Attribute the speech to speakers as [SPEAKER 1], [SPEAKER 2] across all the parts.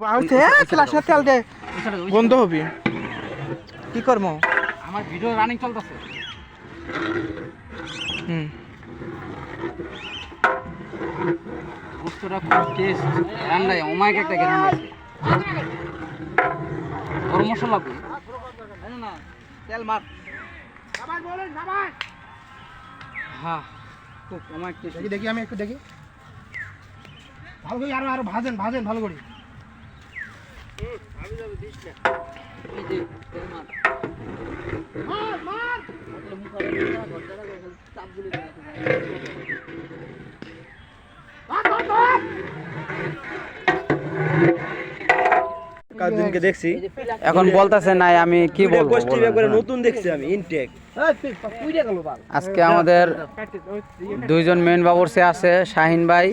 [SPEAKER 1] তেল দে বন্ধ হবি কি করবো
[SPEAKER 2] আমার ভিডিও রানিং চলতেছে গোস্তটা খুব টেস্ট রান্নায় অমায়িক একটা গ্রাম আছে গরম মশলা না তেল মার হ্যাঁ খুব অমায়িক টেস্ট
[SPEAKER 1] দেখি আমি একটু দেখি ভালো করে আরো ভাজেন ভালো করে আমি যাবে দিস না
[SPEAKER 2] এই যে তেল মার মার
[SPEAKER 3] কাজদিনকে দেখছি
[SPEAKER 2] এখন বলতেছে নাই আমি কি বলবো
[SPEAKER 3] নতুন দেখছি আমি ইনটেক
[SPEAKER 2] আজকে আমাদের দুইজন মেন বাবুর্চি আছে শাহিন ভাই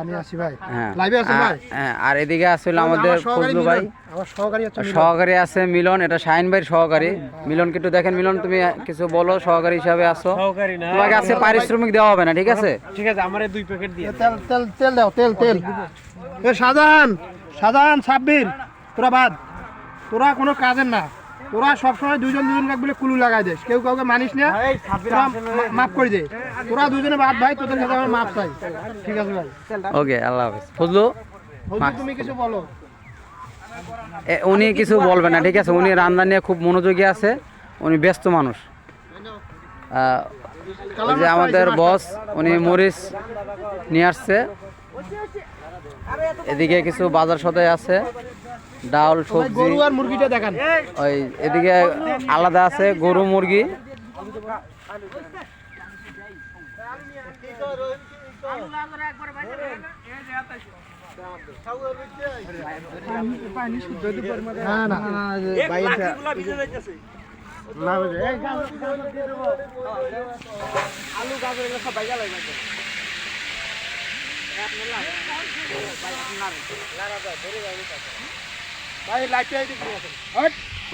[SPEAKER 1] আমি আসি ভাই
[SPEAKER 2] হ্যাঁ
[SPEAKER 1] লাইভে আছেন ভাই
[SPEAKER 2] হ্যাঁ আর এদিকে আসলে আমাদের ফজলু ভাই
[SPEAKER 1] আমার সহকারী আছে
[SPEAKER 2] সহকারী আছে মিলন এটা শাহিন ভাইয়ের সহকারী মিলনকে একটু দেখেন মিলন তুমি কিছু বলো সহকারী হিসাবে আসো
[SPEAKER 3] সহকারী না
[SPEAKER 2] তোমাকে আজকে পারিশ্রমিক দেওয়া হবে না ঠিক আছে
[SPEAKER 3] ঠিক আছে আমারে 2 প্যাকেট দিয়ে
[SPEAKER 1] তেল দাও তেল এ সাজান সাব্বির তোরা বাদ তোরা কোনো কাজের না তোরা সবসময় দুজন বলে কুলু লাগাই দেশ কেউ কাউকে মানিস না মাফ করে দে তোরা দুজনে বাদ ভাই তোদের কাছে আমার মাফ চাই ঠিক আছে ভাই
[SPEAKER 2] ওকে আল্লাহ হাফেজ ফজলু
[SPEAKER 1] তুমি কিছু বলো
[SPEAKER 2] উনি কিছু বলবেন না ঠিক আছে উনি রান্না নিয়ে খুব মনোযোগী আছে উনি ব্যস্ত মানুষ ওই যে আমাদের বস উনি মরিচ নিয়ে আসছে এদিকে কিছু বাজার সদাই আছে ডাল সবজি
[SPEAKER 1] গরু আর মুরগিটা দেখান
[SPEAKER 2] ওই এদিকে আলাদা আছে গরু মুরগি
[SPEAKER 1] ভাই লাইটটা এই দিকে আছে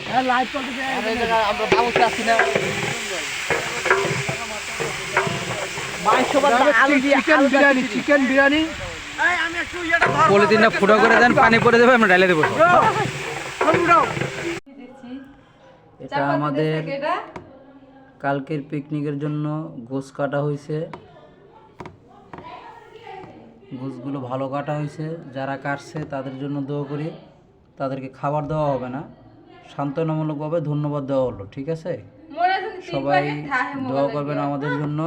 [SPEAKER 1] হ্যাঁ লাইট চলতেছে এই জায়গা আমরা বাবুতে আছি না চিকেন বিরিয়ানি
[SPEAKER 2] পলিথিনটা ফুটো করে দেন পানি পড়ে যাবে আমরা ঢালে দেবো এটা আমাদের কালকের পিকনিকের জন্য গোছ কাটা হয়েছে গোছগুলো ভালো কাটা হয়েছে যারা কাটছে তাদের জন্য দোয়া করি তাদেরকে খাবার দেওয়া হবে না সান্ত্বনামূলকভাবে ধন্যবাদ দেওয়া হলো ঠিক আছে সবাই দোয়া করবেন আমাদের জন্য